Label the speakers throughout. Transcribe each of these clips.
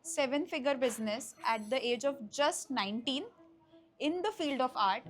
Speaker 1: 7-figure business at the age of just 19 in the field of art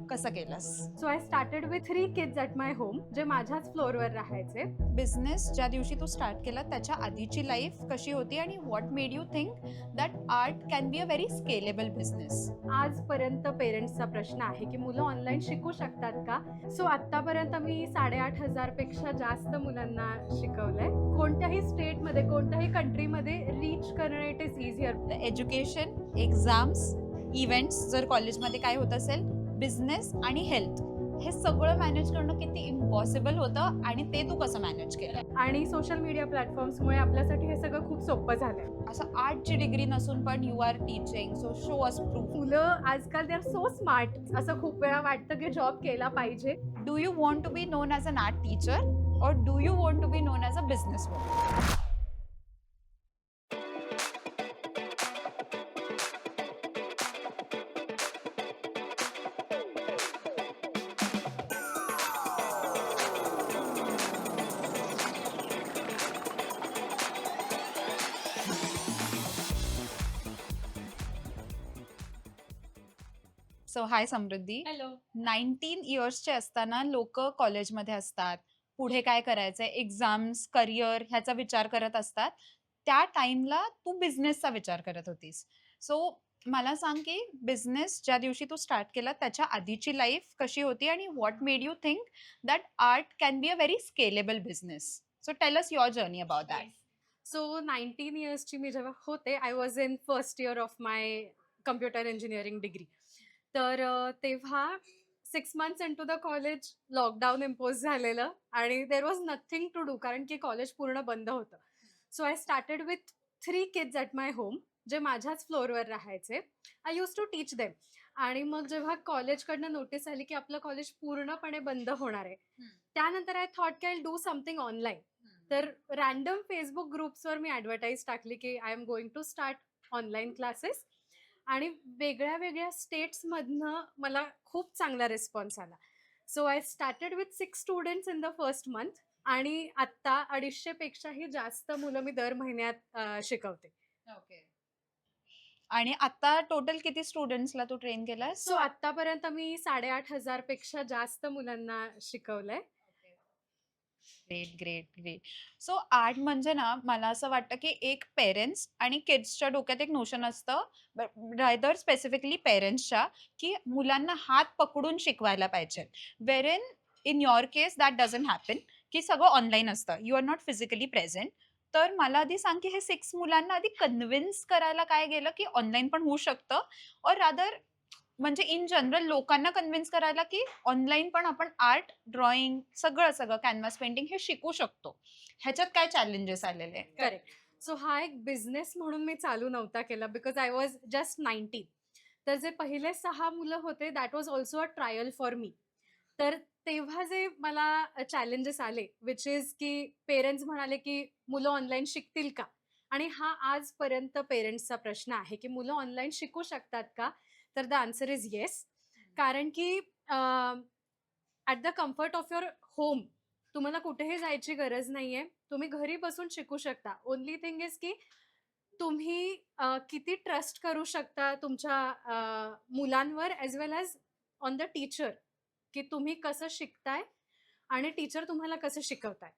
Speaker 1: कसं केलंस?
Speaker 2: So I started with 3 kids at my home, जे माझ्याच फ्लोअरवर राहायचे.
Speaker 1: Business ज्या दिवशी तू स्टार्ट केला त्याच्या आधीची लाईफ कशी होती आणि what made you think that art can be a very scalable business?
Speaker 2: आजपर्यंत पेरेंट्सचा प्रश्न आहे की मुलं ऑनलाईन शिकू शकतात का? सो आत्तापर्यंत मी 8,500 पेक्षा जास्त मुलांना शिकवलंय. कोणत्याही स्टेटमध्ये, कोणत्याही कंट्रीमध्ये रीच करणं it is easier.
Speaker 1: Education, exams, events जर कॉलेजमध्ये काय होत असेल, बिझनेस आणि हेल्थ हे सगळं मॅनेज करणं किती इम्पॉसिबल होतं आणि ते तू कसं मॅनेज केलं?
Speaker 2: आणि सोशल मीडिया प्लॅटफॉर्म्समुळे आपल्यासाठी हे सगळं खूप सोपं झालंय.
Speaker 1: असं आर्टची डिग्री नसून पण you are teaching, so show us proof.
Speaker 2: मुलं आजकाल दे आर सो स्मार्ट. असं खूप वेळा वाटतं की जॉब केला पाहिजे.
Speaker 1: Do you want to be known as an art teacher or do you want to be known as a businesswoman? So hi Samruddhi.
Speaker 2: Hello.
Speaker 1: 19 इयर्सचे असताना लोक कॉलेजमध्ये असतात, पुढे काय करायचंय, एक्झाम्स, करिअर ह्याचा विचार करत असतात. त्या टाइमला तू बिझनेसचा विचार करत होतीस. सो मला सांग की बिझनेस ज्या दिवशी तू स्टार्ट केला त्याच्या आधीची लाईफ कशी होती आणि what made you think that art can be a very scalable business? So tell us your journey about that.
Speaker 2: So 19 इयर्सची मी जेव्हा होते, I was in first year of my computer engineering degree. तर तेव्हा 6 months into the college lockdown impose झालेलं आणि there was nothing to do, कारण की कॉलेज पूर्ण बंद होतं. So I started with 3 kids at my home, जे माझ्याच फ्लोअरवर राहायचे. I use to teach them. आणि मग जेव्हा कॉलेजकडनं नोटीस आली की आपलं कॉलेज पूर्णपणे बंद होणार आहे, त्यानंतर आय थॉट की आय डू समथिंग ऑनलाईन. तर रँडम फेसबुक ग्रुप्सवर मी ॲडव्हर्टाईज टाकली की I am going to start online classes. आणि वेगळ्या वेगळ्या स्टेट्समधनं मला खूप चांगला रिस्पॉन्स आला. So I started with 6 students in the first month. आणि आत्ता 250 पेक्षाही जास्त मुलं मी दर महिन्यात शिकवते.
Speaker 1: ओके. आणि आता टोटल किती स्टुडंट्सला तू ट्रेन केलास?
Speaker 2: सो आत्तापर्यंत मी 8,500 पेक्षा जास्त मुलांना शिकवलंय.
Speaker 1: Great, great, great. So art म्हणजे ना, मला असं वाटतं की एक पेरेंट्स आणि किड्सच्या डोक्यात एक नोशन असतं, रादर स्पेसिफिकली पेरेंट्सच्या, की मुलांना हात पकडून शिकवायला पाहिजे. Where in your case that doesn't happen, की सगळं ऑनलाईन असतं. You are not physically present. तर मला आधी सांग की हे 6 मुलांना आधी कन्व्हिन्स करायला काय गेलं, की ऑनलाईन पण होऊ शकतं, और रादर म्हणजे इन जनरल लोकांना कन्व्हिन्स करायला की ऑनलाईन पण आपण आर्ट, ड्रॉइंग सगळं सगळं कॅनव्हास पेंटिंग हे शिकू शकतो. ह्याच्यात काय चॅलेंजेस आलेले?
Speaker 2: करेक्ट. सो हा एक बिझनेस म्हणून मी चालू नव्हता केला, बिकॉज आय वॉज जस्ट 19. तर जे पहिले 6 मुलं होते, that was also a trial for me. तर तेव्हा जे मला चॅलेंजेस आले, विच इज की पेरेंट्स म्हणाले की मुलं ऑनलाईन शिकतील का? आणि हा आजपर्यंत पेरेंट्सचा प्रश्न आहे की मुलं ऑनलाईन शिकू शकतात का? तर द आन्सर इज येस. कारण की at the comfort of your home तुम्हाला कुठेही जायची गरज नाहीये. तुम्ही घरी बसून शिकू शकता. ओन्ली थिंग इज की तुम्ही किती ट्रस्ट करू शकता तुमच्या मुलांवर as well as on the teacher, की तुम्ही कसं शिकताय आणि टीचर तुम्हाला कसं शिकवताय.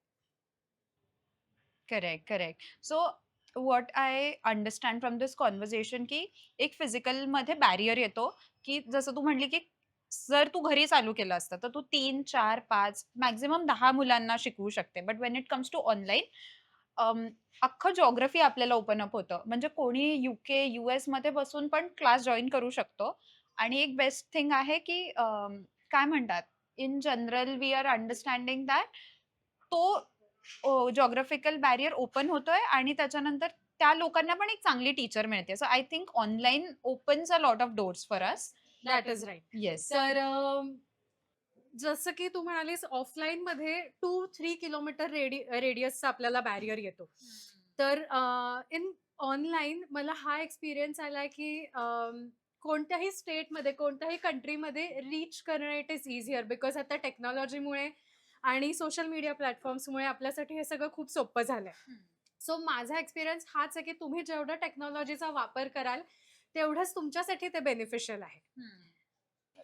Speaker 1: Correct, correct. So what I understand from this conversation की एक फिजिकलमध्ये बॅरियर येतो, की जसं तू म्हणली की जर तू घरी चालू केलं असतं, तर तू 3, 4, 5 मॅक्सिमम 10 मुलांना शिकवू शकते. But when it comes to online, अख्खं जिओग्राफी आपल्याला ओपन अप होतं. म्हणजे कोणी UK, US बसून पण क्लास जॉइन करू शकतो. आणि एक बेस्ट थिंग आहे की काय म्हणतात, in general we are understanding that तो जिओग्राफिकल बॅरियर ओपन होतोय आणि त्याच्यानंतर त्या लोकांना पण एक चांगली टीचर मिळते. So I think online opens a lot of doors for us.
Speaker 2: That is right.
Speaker 1: Yes.
Speaker 2: तर जसं की तू म्हणालीस ऑफलाईनमध्ये 2-3 किलोमीटर रेडियसचा आपल्याला बॅरियर येतो. तर इन ऑनलाईन मला हा एक्सपिरियन्स आला की कोणत्याही स्टेटमध्ये, कोणत्याही कंट्रीमध्ये रीच करणं इट इज इझियर, बिकॉज आता टेक्नॉलॉजीमुळे आणि सोशल मीडिया प्लॅटफॉर्म्समुळे आपल्यासाठी हे सगळं खूप सोपं झालंय. सो माझा एक्सपिरियन्स हाच आहे की तुम्ही जेवढं टेक्नॉलॉजीचा वापर कराल तेवढंच तुमच्यासाठी ते बेनिफिशियल आहे.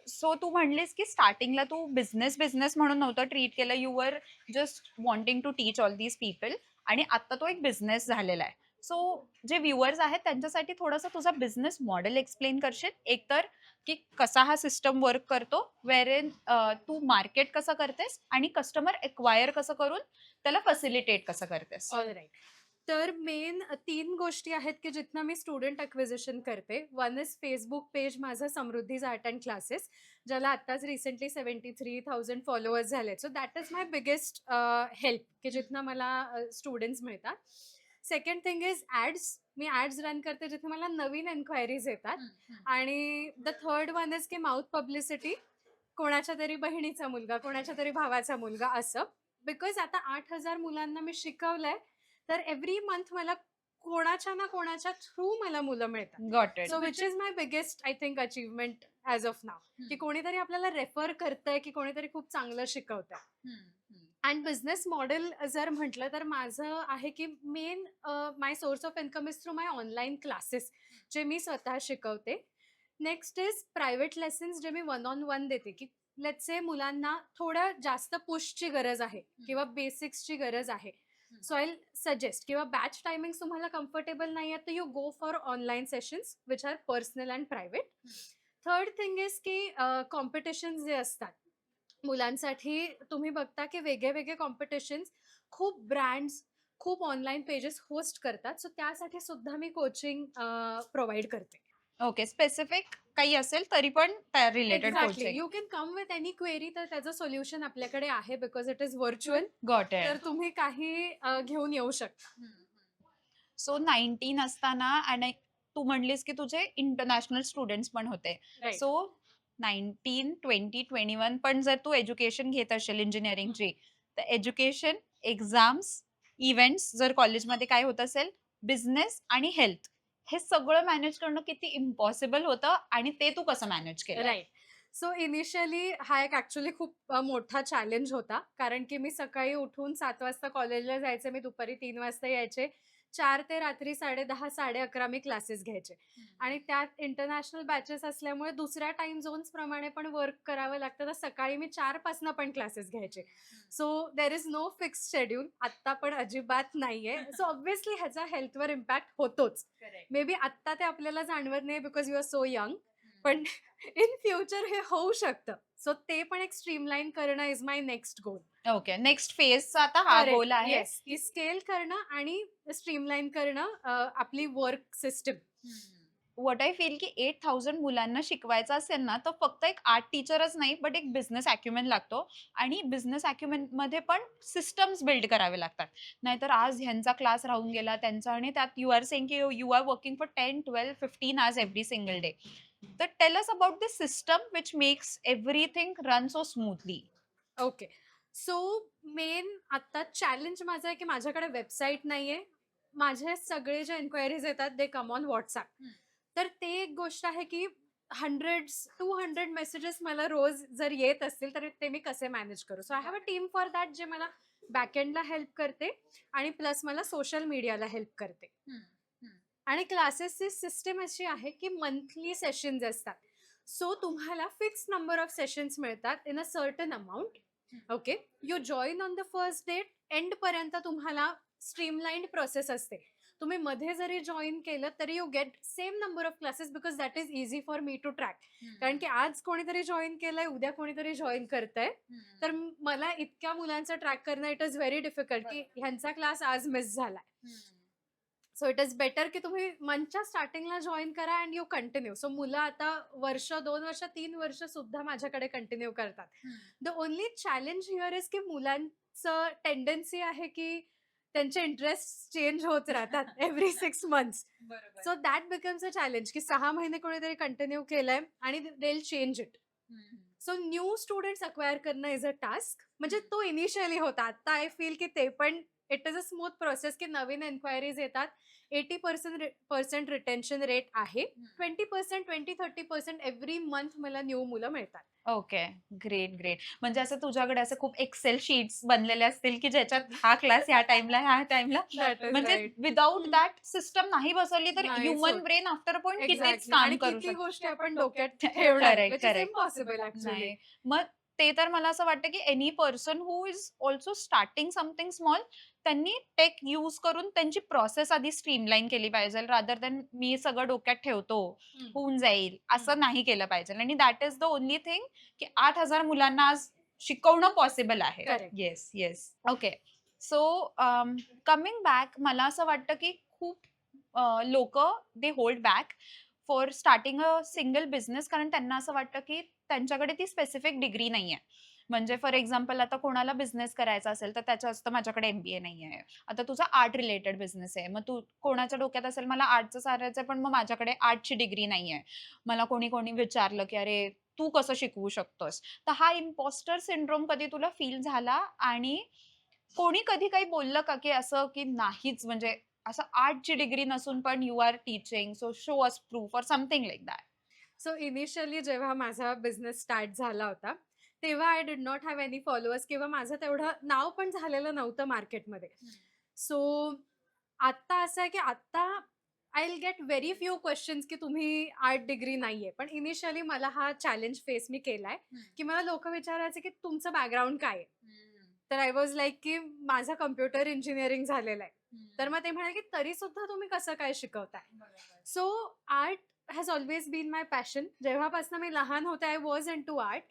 Speaker 1: सो तू म्हणलीस की स्टार्टिंगला तू बिझनेस बिझनेस म्हणून नव्हतं ट्रीट केलं, you were just wanting to teach all these people, आणि आता तो एक बिझनेस झालेला आहे. सो जे व्ह्युअर्स आहेत त्यांच्यासाठी थोडासा तुझा बिझनेस मॉडेल एक्सप्लेन करशील, एकतर की कसा हा सिस्टम वर्क करतो, वेरेन तू मार्केट कसं करतेस आणि कस्टमर एक्वायर कसं करून त्याला फॅसिलिटेट कसं करतेस.
Speaker 2: All right. तर मेन 3 गोष्टी आहेत की जिथनं मी स्टुडंट अक्विजिशन करते. वन इज फेसबुक पेज माझं समृद्धीज आर्ट अँड क्लासेस, ज्याला आत्ताच रिसेंटली 73,000 फॉलोअर्स झालेत. So that is my biggest help की जिथनं मला स्टुडंट्स मिळतात. Second thing is ads. Me ads run करते जिथे मला नवीन एन्क्वायरीज येतात. आणि द थर्ड वन इज की माउथ पब्लिसिटी. कोणाच्या तरी बहिणीचा मुलगा, कोणाच्या तरी भावाचा मुलगा असं. बिकॉज आता 8,000 मुलांना मी शिकवलंय, तर एव्हरी मंथ मला कोणाच्या ना कोणाच्या थ्रू मला मुलं मिळतात.
Speaker 1: Got it.
Speaker 2: So which is my biggest I think achievement as of now, की कोणीतरी आपल्याला रेफर करतंय, की कोणीतरी खूप चांगलं शिकवतंय. अँड बिझनेस मॉडेल जर म्हटलं तर माझं आहे की main my source of income is through my online classes, जे मी स्वतः शिकवते. नेक्स्ट इज प्रायव्हेट लेसन्स, जे मी वन ऑन वन देते, की लेट्स से मुलांना थोड्या जास्त पुशची गरज आहे किंवा बेसिक्सची गरज आहे. सो आय सजेस्ट, किंवा बॅच टायमिंग तुम्हाला कम्फर्टेबल नाही आहे तर you go for online sessions which are personal and private. Third thing is की कॉम्पिटिशन्स जे असतात मुलांसाठी, तुम्ही बघता की वेगळे वेगळे कॉम्पिटिशन्स खूप ब्रँड्स, खूप ऑनलाईन पेजेस होस्ट करतात. सो त्यासाठी सुद्धा मी कोचिंग प्रोव्हाइड करते.
Speaker 1: ओके, स्पेसिफिक काही असेल तरी पण त्या related
Speaker 2: exactly.
Speaker 1: Coaching.
Speaker 2: You can come with any query, तर त्याचं सोल्युशन आपल्याकडे आहे because it is virtual.
Speaker 1: Got
Speaker 2: तर
Speaker 1: इट.
Speaker 2: तुम्ही काही घेऊन येऊ शकता.
Speaker 1: सो 19 असताना, आणि तू म्हणलीस की तुझे इंटरनॅशनल स्टुडंट्स पण होते.
Speaker 2: राईट.
Speaker 1: सो 19, 20, 21 पण जर तू एज्युकेशन घेत असेल इंजिनिअरिंगची, तर एज्युकेशन, एक्झाम्स, इव्हेंट्स जर कॉलेजमध्ये काय होत असेल, बिझनेस आणि हेल्थ, हे सगळं मॅनेज करणं किती इम्पॉसिबल होतं आणि ते तू कसं मॅनेज केलं?
Speaker 2: राईट. सो इनिशियली हा एक ॲक्च्युअली खूप मोठा चॅलेंज होता. कारण की मी सकाळी उठून 7 वाजता कॉलेजला जायचे, मी दुपारी 3 वाजता यायचे. 4 ते रात्री 10:30, 11:30 मी क्लासेस घ्यायचे. आणि त्यात इंटरनॅशनल बॅचेस असल्यामुळे दुसऱ्या टाईम झोन्सप्रमाणे पण वर्क करावं लागतं. तर सकाळी मी 4 पासनं पण क्लासेस घ्यायचे. So there is no fixed schedule. आत्ता पण अजिबात नाहीये. सो ऑब्व्हियसली ह्याचा हेल्थवर इम्पॅक्ट होतोच. मे बी आत्ता ते आपल्याला जाणवत नाही because you are so young. पण इन फ्युचर हे होऊ शकतं. सो ते पण एक स्ट्रीमलाईन करणं is my next goal.
Speaker 1: Okay, next फेजचा आता हा गोल आहे.
Speaker 2: येस, की स्केल करणं आणि स्ट्रीमलाईन करणं आपली work system.
Speaker 1: What I feel की 8,000 मुलांना शिकवायचं असेल ना, तर फक्त एक आर्ट टीचरच नाही, बट एक बिझनेस ॲक्युमेंट लागतो. आणि बिझनेस ॲक्युमेंटमध्ये पण सिस्टम्स बिल्ड करावे लागतात. नाहीतर आज ह्यांचा क्लास राहून गेला त्यांचा, आणि त्यात यू आर सेइंग की you are working for 10, 12, 15 hours every single day. तर tell us about the system which makes everything run so smoothly.
Speaker 2: Okay. So main आता चॅलेंज माझं आहे की माझ्याकडे वेबसाईट नाहीये. माझे सगळे जे एन्क्वायरीज येतात दे कम ऑन WhatsApp. तर ते एक गोष्ट आहे की 200 मेसेजेस मला रोज जर येत असतील तर ते मी कसे मॅनेज करू. So I have a team for that, जे मला बॅकएंडला हेल्प करते आणि प्लस मला सोशल मीडियाला हेल्प करते. आणि क्लासेसची सिस्टम अशी आहे की मंथली सेशन्स असतात. सो तुम्हाला फिक्स नंबर ऑफ सेशन्स मिळतात in a certain amount. Okay. You join on the first date, एंडपर्यंत तुम्हाला स्ट्रीमलाईन्ड प्रोसेस असते. तुम्ही मध्ये जरी जॉईन केलं तरी you get same number of classes because that is easy for me to track. कारण की आज कोणीतरी जॉईन केलंय, उद्या कोणीतरी जॉईन करतंय, तर मला इतक्या मुलांचं ट्रॅक करणं इट इज व्हेरी डिफिकल्ट की ह्यांचा क्लास आज मिस झालाय. सो इट इज बेटर की तुम्ही मंथच्या स्टार्टिंगला जॉईन करा अँड यू कंटिन्यू. सो मुलं आता वर्ष, 2 वर्ष, 3 वर्ष सुद्धा माझ्याकडे कंटिन्यू करतात. The only challenge here is की मुलांचं टेंडन्सी आहे की त्यांचे इंटरेस्ट चेंज होत राहतात every 6 months. So that becomes a challenge की 6 महिने कोणीतरी कंटिन्यू केलंय आणि they will change it. So new students acquire करणं इज अ टास्क. म्हणजे तो इनिशियली होता. आता आय फील की ते पण it is a smooth process की नवीन एन्क्वायरीज येतात. 80% रिटेन्शन रेट आहे. 20%, 20-30% एव्हरी मंथ मला न्यू मुलं मिळतात.
Speaker 1: ओके. Great, great. म्हणजे असं तुझ्याकडे असं खूप एक्सेल शीट्स बनलेले असतील, की ज्याच्यात हा क्लास ह्या टाईमला, ह्या टाईमला
Speaker 2: दॅट इज
Speaker 1: म्हणजे
Speaker 2: राइट.
Speaker 1: विदाऊट दॅट सिस्टम नाही बसवली तर
Speaker 2: नाहीच
Speaker 1: ह्युमन
Speaker 2: होत.
Speaker 1: ब्रेन आफ्टर अ पॉइंट कितीच
Speaker 2: एक्झॅक्टली.
Speaker 1: काम
Speaker 2: आणि
Speaker 1: करू
Speaker 2: किती
Speaker 1: शकतं.
Speaker 2: गोष्टी आपण डोक्यात ठेवणार,
Speaker 1: correct,
Speaker 2: which is
Speaker 1: correct.
Speaker 2: Impossible actually.
Speaker 1: नाही. मग ते तर मला असं वाटतं, की any person who is also starting something small त्यांनी टेक यूज करून त्यांची प्रोसेस आधी स्ट्रीमलाईन केली पाहिजे. रादर दॅन मी सगळं डोक्यात ठेवतो, होऊन जाईल, असं नाही केलं पाहिजे. आणि that is the only thing, की 8,000 मुलांना आज शिकवणं पॉसिबल आहे.
Speaker 2: Correct.
Speaker 1: Yes, yes. Okay. So coming back मला असं वाटतं, की खूप they hold back for starting a single business कारण त्यांना असं वाटतं, की त्यांच्याकडे ती स्पेसिफिक डिग्री नाहीये. म्हणजे फॉर एक्झाम्पल आता कोणाला बिझनेस करायचा असेल, तर त्याचं असतं माझ्याकडे एम-बी-ए नाहीये. आता तुझा आर्ट रिलेटेड बिझनेस आहे. मग तू कोणाच्या डोक्यात असेल मला आर्टचं करायचंय, पण मग माझ्याकडे आर्टची डिग्री नाहीये. मला कोणी विचारलं, की "अरे, तू कसं शिकवू शकतोस?" तर हा इम्पोस्टर सिंड्रोम कधी तुला फील झाला आणि कोणी कधी काही बोललं का, की असं की नाहीच म्हणजे असं आर्टची डिग्री नसून पण you are teaching, so show us proof or something like that?
Speaker 2: So initially जेव्हा माझा बिझनेस स्टार्ट झाला होता, तेव्हा I did not have any followers किंवा माझं तेवढं नाव पण झालेलं नव्हतं मार्केटमध्ये. सो आत्ता असं आहे की आत्ता I will get very few questions की तुम्ही आर्ट डिग्री नाहीये. पण इनिशियली मला हा चॅलेंज फेस मी केलाय, की मला लोकं विचारायचे की तुमचं बॅकग्राऊंड काय आहे? तर आय वॉज लाइक की माझं कॉम्प्युटर इंजिनिअरिंग झालेलं आहे. तर मग ते म्हणाले, की "तरी सुद्धा तुम्ही कसं काय शिकवताय?" So art has always been my passion. जेव्हापासून मी लहान होते आय वॉज इंटू आर्ट.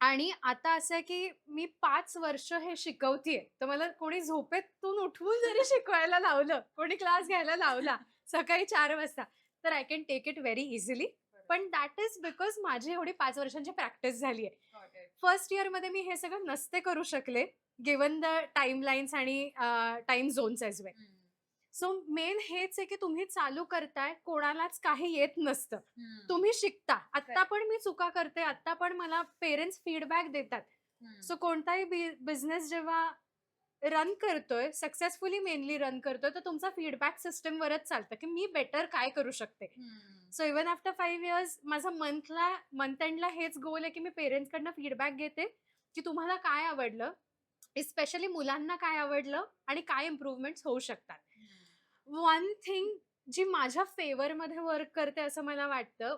Speaker 2: आणि आता असं आहे, की मी 5 वर्ष हे शिकवतीये. तर मला कोणी झोपेतून उठवून जरी शिकवायला लावलं, कोणी क्लास घ्यायला लावला सकाळी 4 वाजता, तर I can take it very easily. पण दॅट इज बिकॉज माझी एवढी 5 वर्षांची प्रॅक्टिस झाली आहे. फर्स्ट इयरमध्ये मी हे सगळं नसते करू शकले, गिव्हन द टाईमलाईन्स आणि टाईम झोन्स ॲज वेल. सो मेन हेच आहे, की तुम्ही चालू करताय, कोणालाच काही येत नसतं. तुम्ही शिकता. आत्ता पण मी चुका करते, आत्ता पण मला पेरेंट्स फीडबॅक देतात. सो कोणताही बिझनेस जेव्हा रन करतोय, सक्सेसफुली मेनली रन करतोय, तर तुमचा फीडबॅक सिस्टमवरच चालतं, की मी बेटर काय करू शकते. सो इव्हन आफ्टर 5 इयर्स माझा मंथ एंडला हेच गोल आहे, की मी पेरेंट्सकडनं फीडबॅक घेते, की तुम्हाला काय आवडलं, स्पेशली मुलांना काय आवडलं आणि काय इम्प्रूव्हमेंट्स होऊ शकतात. वन थिंग जी माझ्या फेवरमध्ये वर्क करते असं मला वाटतं,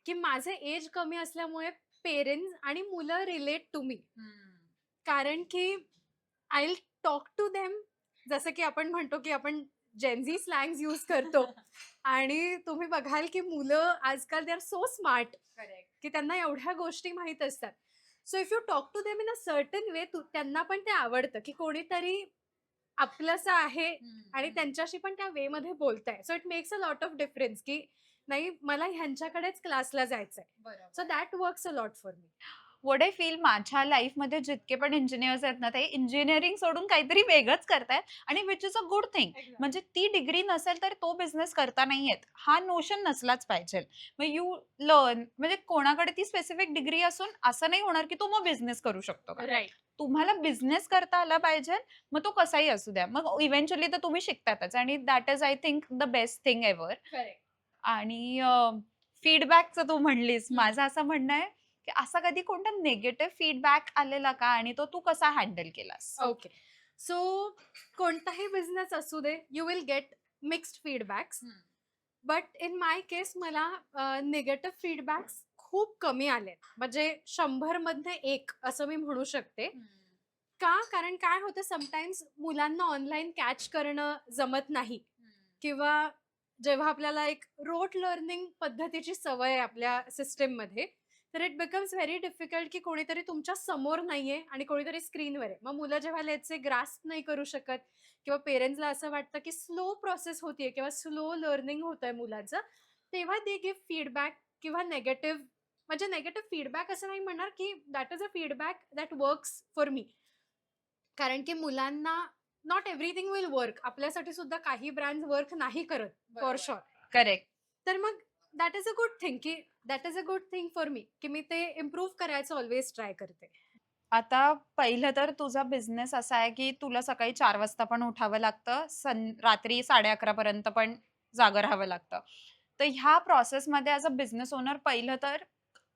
Speaker 2: की माझं एज कमी असल्यामुळे पेरेंट्स आणि मुलं रिलेट टू मी. कारण की I will talk to them जसं की आपण म्हणतो, की आपण जेन स्लँग्स यूज करतो आणि तुम्ही बघाल, की मुलं आजकाल दे आर सो स्मार्ट की त्यांना एवढ्या गोष्टी माहीत असतात. So if you talk to them in a certain way त्यांना पण ते आवडतं, की कोणीतरी आपलंसं आहे आणि त्यांच्याशी पण त्या वेमध्ये बोलताय. So it makes a lot of difference, की नाही मला ह्यांच्याकडेच क्लासला जायचंय. So that works a lot for me.
Speaker 1: What I feel माझ्या लाईफमध्ये जितके पण इंजिनिअर्स आहेत ना, ते इंजिनिअरिंग सोडून काहीतरी वेगळंच करतायत आणि which is a good thing. म्हणजे ती डिग्री नसेल तर तो बिझनेस करता नाही येत. हा नोशन नसलाच पाहिजे. मग यू लर्न म्हणजे कोणाकडे ती स्पेसिफिक डिग्री असून असं नाही होणार, की तो मग बिझनेस करू शकतो का?
Speaker 2: राइट.
Speaker 1: तुम्हाला बिझनेस करता आला पाहिजे, मग तो कसाही असू द्या. मग इव्हेंच्युअली तर तुम्ही शिकतातच आणि that is I think the best thing ever.
Speaker 2: Correct.
Speaker 1: आणि फीडबॅकचं तू म्हणलीस, माझं असं म्हणणं आहे, की असा कधी कोणता निगेटिव्ह फीडबॅक आलेला का आणि तो तू कसा हँडल केलास?
Speaker 2: ओके. सो कोणताही बिझनेस असू दे, you will get mixed feedbacks. But in my case मला निगेटिव्ह फीडबॅक्स खूप कमी आलेत. म्हणजे 100 मधनं 1 असं मी म्हणू शकते. का? कारण काय होतं समटाईम्स मुलांना ऑनलाईन कॅच करणं जमत नाही किंवा जेव्हा आपल्याला एक रोट लर्निंग पद्धतीची सवय आहे आपल्या सिस्टममध्ये, तर इट बिकम्स व्हेरी डिफिकल्ट की कोणीतरी तुमच्या समोर नाहीये आणि कोणीतरी स्क्रीनवर आहे. मग मुलं जेव्हा लेट्स से ग्रास्प नाही करू शकत किंवा पेरेंट्सला असं वाटतं की स्लो प्रोसेस होतीये किंवा स्लो लर्निंग होतंय मुलाचं, तेव्हा दे गिव्ह फीडबॅक किंवा निगेटिव्ह म्हणजे निगेटिव्ह फीडबॅक असं नाही म्हणणार की that is a feedback that works for me. कारण की मुलांना नॉट एव्हरीथिंग विल वर्क. आपल्यासाठी सुद्धा काही ब्रँड्स वर्क नाही करत फॉर शुअर.
Speaker 1: करेक्ट.
Speaker 2: तर मग that is a good thing की that is a good thing for me की मी ते इम्प्रूव्ह करायचं ऑल्वेज ट्राय करते.
Speaker 1: आता पहिलं तर तुझा बिझनेस असा आहे, की तुला सकाळी 4 वाजता पण उठावं लागतं, रात्री 11:30 पर्यंत पण जागं राहावं लागतं. तर ह्या प्रोसेसमध्ये ॲज अ बिझनेस ओनर पहिलं तर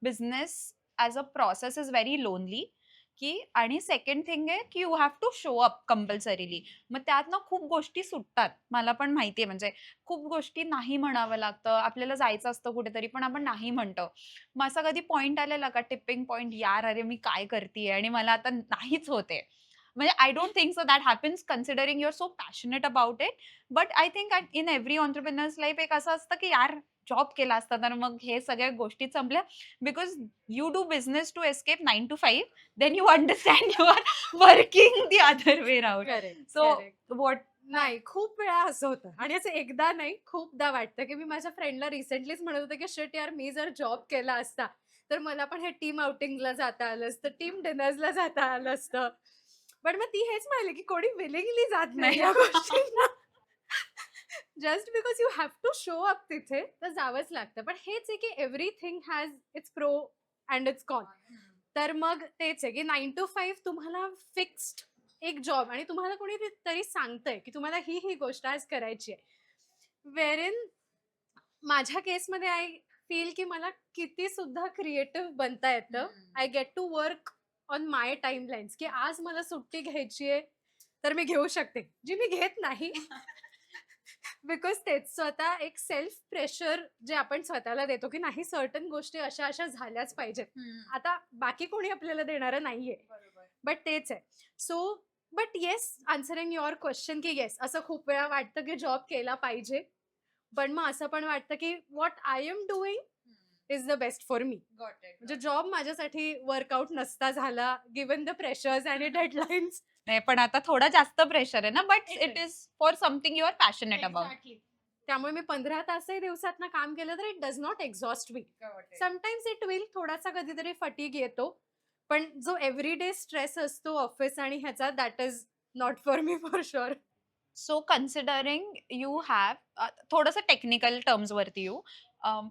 Speaker 1: business as a process is very lonely, की आणि सेकंड थिंग आहे, की you have to show up compulsorily. मग त्यातनं खूप गोष्टी सुटतात. मला पण माहिती आहे म्हणजे खूप गोष्टी नाही म्हणावं लागतं. आपल्याला जायचं असतं कुठेतरी, पण आपण नाही म्हणतो. मग असा कधी पॉइंट आलेला का टिपिंग पॉइंट, यार अरे मी काय करतीये आणि मला आता नाहीच होते. म्हणजे I don't think so that happens considering you are so passionate about it. But I think in every entrepreneurs life एक असं असतं की यार जॉब केला असता तर मग हे सगळ्या गोष्टी संपल्या. Because you do business to escape 9 to 5, then you understand you are working the other way round.
Speaker 2: Correct,
Speaker 1: so
Speaker 2: correct.
Speaker 1: What
Speaker 2: नाही, खूप वेळा असं होतं आणि असं एकदा नाही, खूपदा वाटतं, की मी माझ्या फ्रेंडला रिसेंटलीच म्हणत होते, की "शिट यार, मी जर जॉब केला असता, तर मला पण हे टीम आउटिंगला जाता आलं असतं, टीम डिनर्सला जाता आलं असतं." पण मग ती हेच म्हणाली, की कोणी विलिंगली जात नाही
Speaker 1: नाही.
Speaker 2: या गोष्टींना. Just because you have to show up तिथे, तर जावंच लागतं. पण हेच आहे, की everything has its pro and its con. तर मग तेच आहे, की 9 to 5 तुम्हाला फिक्स्ड एक जॉब आणि तुम्हाला कोणीतरी सांगतंय, की तुम्हाला ही गोष्ट आज करायची आहे. व्हेअर माझ्या केसमध्ये आय फील की मला किती सुद्धा क्रिएटिव्ह बनता येतं. I get to work on my timelines, की आज मला सुट्टी घ्यायची आहे, तर मी घेऊ शकते. जी मी घेत नाही. बिकॉज तेच स्वतः एक सेल्फ प्रेशर जे आपण स्वतःला देतो, की नाही सर्टन गोष्टी अशा-अशा झाल्याच पाहिजेत. आता बाकी कोणी आपल्याला देणारं नाहीये.
Speaker 1: बरोबर.
Speaker 2: बट तेच आहे. So but yes, answering your question, की येस, असं खूप वेळा वाटतं, की जॉब केला पाहिजे. पण मग असं पण वाटतं, की what I am doing is the best for me.
Speaker 1: Got it.
Speaker 2: म्हणजे जॉब माझ्यासाठी वर्कआउट नसता झाला, गिव्हन द प्रेशर्स आणि डेडलाईन्स.
Speaker 1: नाही, पण आता थोडा जास्त प्रेशर आहे ना, but
Speaker 2: it
Speaker 1: it
Speaker 2: is.
Speaker 1: Is for something you are passionate about.
Speaker 2: Exactly. त्यामुळे मी 15 तासही दिवसातनं काम केलं तर it does not exhaust me. Sometimes it will थोडासा कधीतरी फटीग येतो. पण जो एव्हरीडे स्ट्रेस असतो ऑफिस आणि ह्याचा that is not for me for sure.
Speaker 1: So considering you have थोडंसं टेक्निकल टर्म्सवरती येऊ.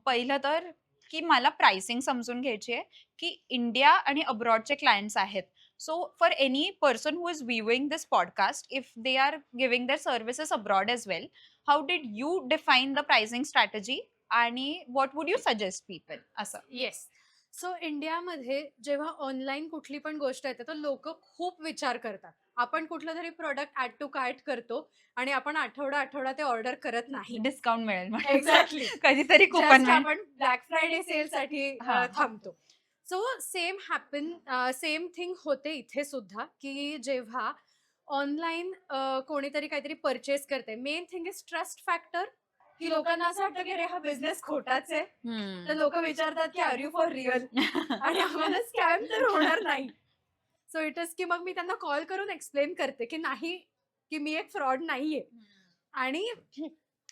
Speaker 1: पहिलं तर की मला प्राइसिंग समजून घ्यायची आहे, की इंडिया आणि अब्रॉडचे क्लायंट्स आहेत. So for any person who is viewing this podcast, if they are giving their services abroad as well, how did you define the pricing strategy आणि what would you suggest people असं?
Speaker 2: Yes. So इंडियामध्ये जेव्हा online कुठली पण गोष्ट येते, तर लोकं खूप विचार करतात. आपण कुठलं तरी प्रॉडक्ट ॲड टू कार्ट करतो आणि आपण आठवडा ते ऑर्डर करत नाही.
Speaker 1: डिस्काउंट मिळेल म्हणून.
Speaker 2: एक्झॅक्टली.
Speaker 1: कधीतरी कुपन
Speaker 2: जस्ट
Speaker 1: मिळेल.
Speaker 2: आपण ब्लॅक फ्रायडे सेलसाठी
Speaker 1: हां.
Speaker 2: थांबतो. सो सेम थिंग होते इथे सुद्धा, की जेव्हा ऑनलाईन कोणीतरी काहीतरी पर्चेस करते. Main thing is trust factor, की लोकांना असं वाटतं, की अरे हा बिझनेस खोटाच आहे. तर लोकं विचारतात, की आर यू फॉर रिअल? आणि आम्हाला स्कॅम तर होणार नाही. सो इट इज की मग मी त्यांना कॉल करून एक्सप्लेन करते, की नाही, की मी एक फ्रॉड नाहीये. आणि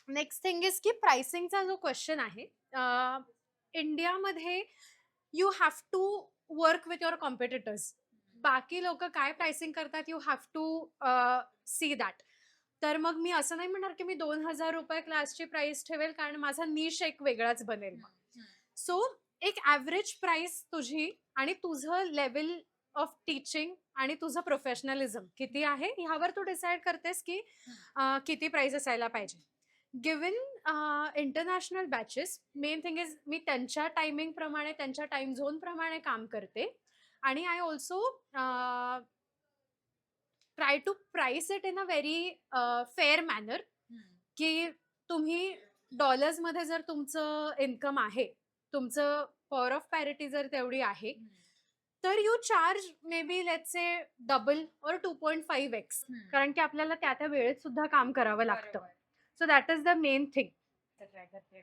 Speaker 2: नेक्स्ट थिंग इज की प्राइसिंगचा जो क्वेश्चन आहे, इंडियामध्ये you have to work with your competitors. बाकी लोक काय प्राइसिंग करतात, you have to see that. तर मग मी असं नाही म्हणणार की मी ₹2000 क्लासची प्राइस ठेवेल, कारण माझा निश एक वेगळाच बनेल मग. सो एक ॲव्हरेज प्राइस तुझी आणि तुझं लेवल ऑफ टीचिंग आणि तुझं प्रोफेशनलिझम किती आहे ह्यावर तू डिसाईड करतेस की किती प्राइस असायला पाहिजे. Given international batches, main thing is me त्यांच्या टायमिंग प्रमाणे, त्यांच्या टाइम झोन प्रमाणे काम करते आणि I also try to price it in a very fair manner, की तुम्ही डॉलर्समध्ये जर तुमचं इन्कम आहे, तुमचं पॉवर ऑफ पॅरिटी जर तेवढी आहे, तर you charge may be let's say double और 2.5x, कारण की आपल्याला त्या वेळेत सुद्धा काम करावं लागतं. So that is the main thing.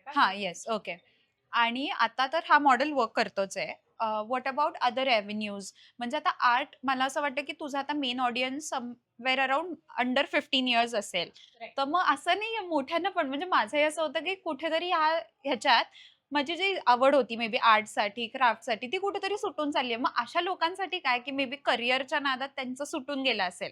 Speaker 1: हां, येस, ओके. आणि आता तर हा मॉडेल वर्क करतोच आहे. What about other avenues? म्हणजे आता आर्ट मला असं वाटतं, की तुझा आता main audience somewhere around under 15 years असेल.
Speaker 2: Right.
Speaker 1: तर मग असं नाहीये मोठ्यांना पण म्हणजे माझंही असं होतं, की कुठेतरी ह्याच्यात माझी जी आवड होती मे बी आर्टसाठी, क्राफ्टसाठी ती कुठेतरी सुटून चालली आहे. मग अशा लोकांसाठी काय, की मे बी करिअरच्या नादात त्यांचं सुटून गेलं असेल.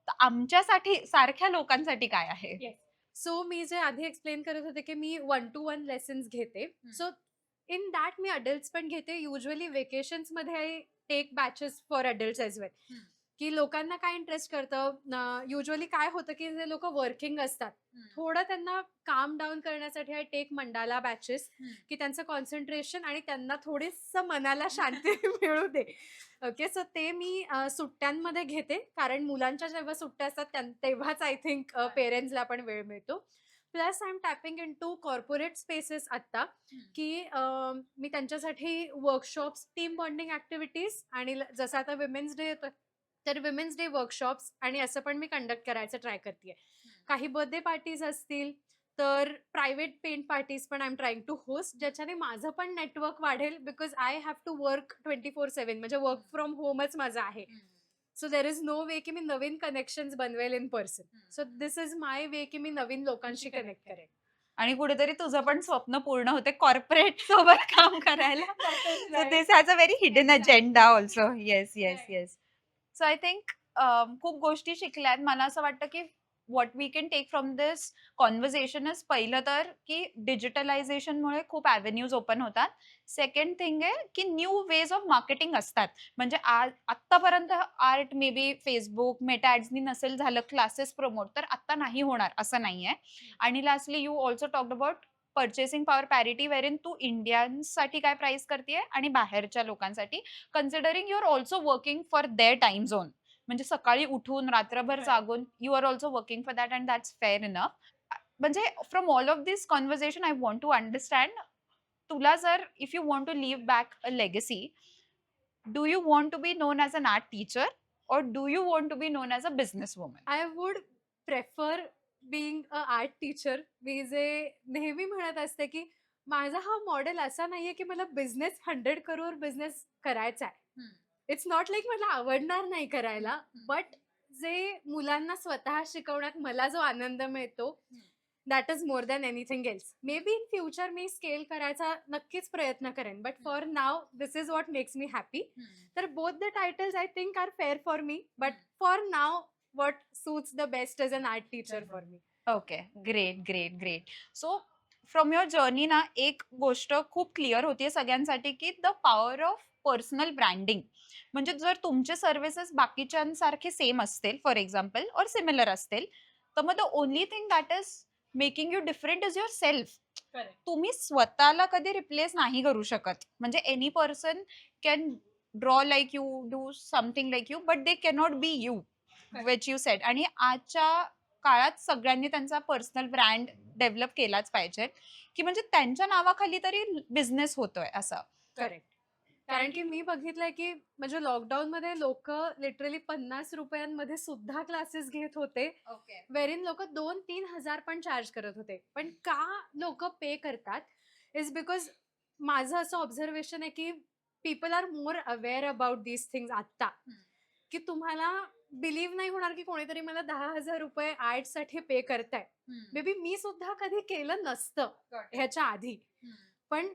Speaker 1: तर आमच्यासाठी सारख्या लोकांसाठी काय आहे?
Speaker 2: येस. सो मी जे आधी एक्सप्लेन करत होते, की मी 1 to 1 लेसन्स घेते. सो इन दॅट मी अडल्ट्स पण घेते. युजुअली व्हेकेशन्समध्ये take batches for adults as well, की लोकांना काय इंटरेस्ट करतं. युजली काय होतं की जे लोक वर्किंग असतात, थोडं त्यांना काम डाऊन करण्यासाठी आय टेक मंडाला बॅचेस, की त्यांचं कॉन्सन्ट्रेशन आणि त्यांना थोडीसं मनाला शांती मिळू दे. ओके, सो ते मी सुट्ट्यांमध्ये घेते, कारण मुलांच्या जेव्हा सुट्ट्या असतात तेव्हाच आय थिंक पेरेंट्सला पण वेळ मिळतो. Plus I am tapping into corporate spaces आत्ता, की मी त्यांच्यासाठी वर्कशॉप्स, टीम बॉन्डिंग ऍक्टिव्हिटीज आणि जसं आता विमेन्स डे येतोय, तर विमेन्स डे वर्कशॉप्स आणि असं पण मी कंडक्ट करायचं ट्राय करते. काही बर्थडे पार्टीज असतील, तर प्रायव्हेट पेंट पार्टीज पण I am trying to host, ज्याच्याने माझं पण नेटवर्क वाढेल, because I have to work 24/7, म्हणजे वर्क फ्रॉम होमच माझं आहे. So there is no way की मी नवीन कनेक्शन्स बनवेल in person. So this is my way की मी नवीन लोकांशी कनेक्ट करेन.
Speaker 1: आणि कुठेतरी तुझं पण स्वप्न पूर्ण होते कॉर्पोरेट सोबत काम करायला. So this has a very hidden agenda also. Yes, yes, yes. So I think खूप गोष्टी शिकल्यात. मला असं वाटतं की what we can take from this conversation is पहिलं तर की डिजिटलायझेशनमुळे खूप ॲव्हेन्यूज ओपन होतात. सेकंड थिंग आहे की न्यू वेज ऑफ मार्केटिंग असतात. म्हणजे आज आत्तापर्यंत art maybe Facebook, Meta ॲड्सनी नसेल झालं क्लासेस प्रमोट, तर आत्ता नाही होणार असं नाहीये. आणि lastly you also talked about purchasing power parity, where तू इंडियन्ससाठी काय प्राइस करतेय आणि बाहेरच्या लोकांसाठी, considering you are also working for their time zone. म्हणजे सकाळी उठून रात्रभर जागून you are also working for that and that's fair enough. म्हणजे from all of this conversation I want to understand, तुला जर if you want to leave back a legacy, do you want to be known as an art teacher or do you want to be known as a businesswoman?
Speaker 2: I would prefer being a art teacher. मी जे नेहमी म्हणत असते की माझा हा model असा नाहीये की मला बिझनेस 100 करोड बिझनेस करायचा आहे. इट्स नॉट लाईक मला आवडणार नाही करायला, बट जे मुलांना स्वतः शिकवण्यात मला जो आनंद मिळतो, that is more than anything else. Maybe in future मी स्केल करायचा नक्कीच प्रयत्न करेन, but for now this is what makes me happy. तर both the titles I think are fair for me, but for now what suits the best as an art teacher for me.
Speaker 1: Okay, great, great, great. So from your journey ना एक गोष्ट खूप clear होतीये सगळ्यांसाठी की the power of personal branding. म्हणजे जर तुमचे सर्व्हिसेस बाकीच्यांसारखे सेम असतील फॉर एक्झाम्पल और सिमिलर असतील, तर मग the only thing that is making you different is your self. तुम्ही स्वतःला कधी रिप्लेस नाही करू शकत. म्हणजे any person can draw like you, do something like you, but they cannot be you, which you sed. आणि आजच्या काळात सगळ्यांनी त्यांचा पर्सनल ब्रँड डेव्हलप केलाच पाहिजे, की म्हणजे त्यांच्या नावाखाली तरी बिझनेस होतोय असं.
Speaker 2: करेक्ट. कारण की मी बघितलंय की म्हणजे लॉकडाऊन मध्ये लोक लिटरली 50 रुपयांमध्ये सुद्धा क्लासेस घेत होते,
Speaker 1: ओके.
Speaker 2: वेरिन लोक 2-3 हजार पण चार्ज करत होते. पण का लोक पे करतात इज बिकॉज माझं असं ऑब्झर्वेशन आहे की people are more aware about these things आत्ता. की तुम्हाला बिलीव्ह नाही होणार की कोणीतरी मला 10,000 रुपये आर्टसाठी पे करताय. मे बी मी सुद्धा कधी केलं नसतं ह्याच्या आधी, पण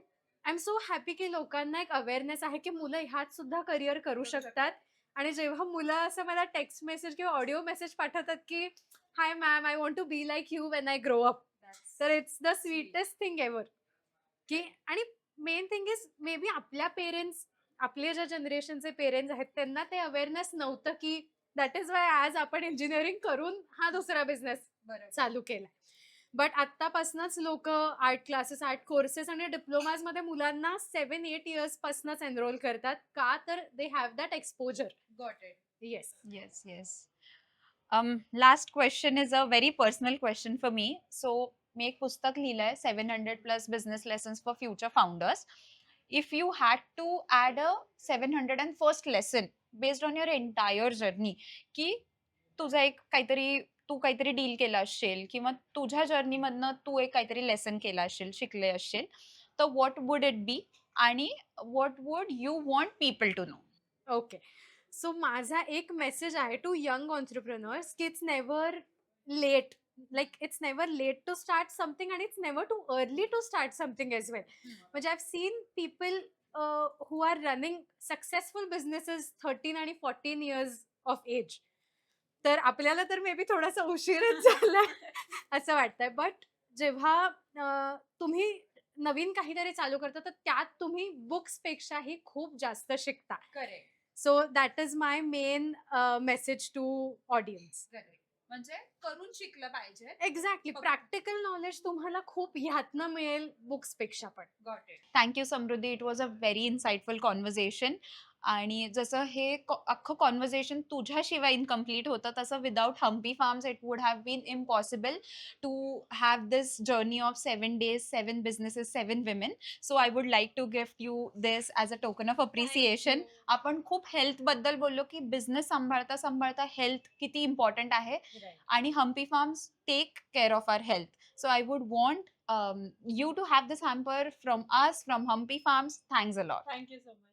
Speaker 2: आय एम सो हॅपी की लोकांना एक अवेअरनेस आहे की मुलं ह्यात सुद्धा करिअर करू शकतात. आणि जेव्हा मुलं असं मला टेक्स्ट मेसेज किंवा ऑडिओ मेसेज पाठवतात की hi ma'am, I want to be like you when I grow up, तर it's the sweetest thing ever. की आणि main thing is maybe आपल्या पेरेंट्स, आपले ज्या जनरेशनचे पेरेंट्स आहेत त्यांना ते अवेअरनेस नव्हतं, की दॅट इज वाय आज आपण इंजिनिअरिंग करून हा दुसरा बिझनेस चालू केला. बट आत्तापासूनच लोक आर्ट क्लासेस, आर्ट कोर्सेस आणि डिप्लोमाज मध्ये मुलांना 7-8 इयर्स पासूनच एनरोल करतात. का तर they have that exposure.
Speaker 1: Got it.
Speaker 2: Yes.
Speaker 1: Yes, yes. Last question is a very personal question for me. So, मी एक पुस्तक लिहिलंय 700+ business lessons for future founders. If you had to add a 701st lesson based on your entire journey, की तुझा एक काहीतरी तू काहीतरी deal केलं असशील किंवा तुझ्या जर्नीमधनं तू एक काहीतरी लेसन केलं असेल, शिकले असशील, तर व्हॉट वुड इट बी आणि what would you want people to know?
Speaker 2: Okay. So माझा एक मेसेज आहे टू यंग ऑन्टरप्रिनर्स की it's never late. Like it's never late to start something आणि it's never too early to start something as well. म्हणजे I have seen people who are running successful businesses 13 आणि 14 years of age. तर आपल्याला तर may be थोडासा उशीरच झाला असं वाटतंय. बट जेव्हा तुम्ही नवीन काहीतरी चालू करता, तर त्यात तुम्ही बुक्स पेक्षाही खूप जास्त शिकता.
Speaker 1: Correct.
Speaker 2: So that is my main message to audience.
Speaker 1: म्हणजे करून शिकलं पाहिजे.
Speaker 2: Exactly,
Speaker 1: Okay.
Speaker 2: प्रॅक्टिकल नॉलेज तुम्हाला खूप ह्यातनं मिळेल बुक्सपेक्षा पण.
Speaker 1: Thank you Samruddhi. It was a very insightful conversation. आणि जसं हे अख्खं कॉन्व्हर्सेशन तुझ्याशिवाय इनकम्प्लीट होतं, तसं without Hampi Farms it would have been impossible to have this journey of 7 days, 7 businesses, 7 women. So I would like to gift you this as a token of appreciation. आपण खूप हेल्थबद्दल बोललो, की बिझनेस सांभाळता सांभाळता हेल्थ किती इम्पॉर्टंट आहे, आणि Hampi Farms take care of our health. So I would want you to have this hamper from us, from Humpy Farms. Thanks a lot.
Speaker 2: Thank you so much.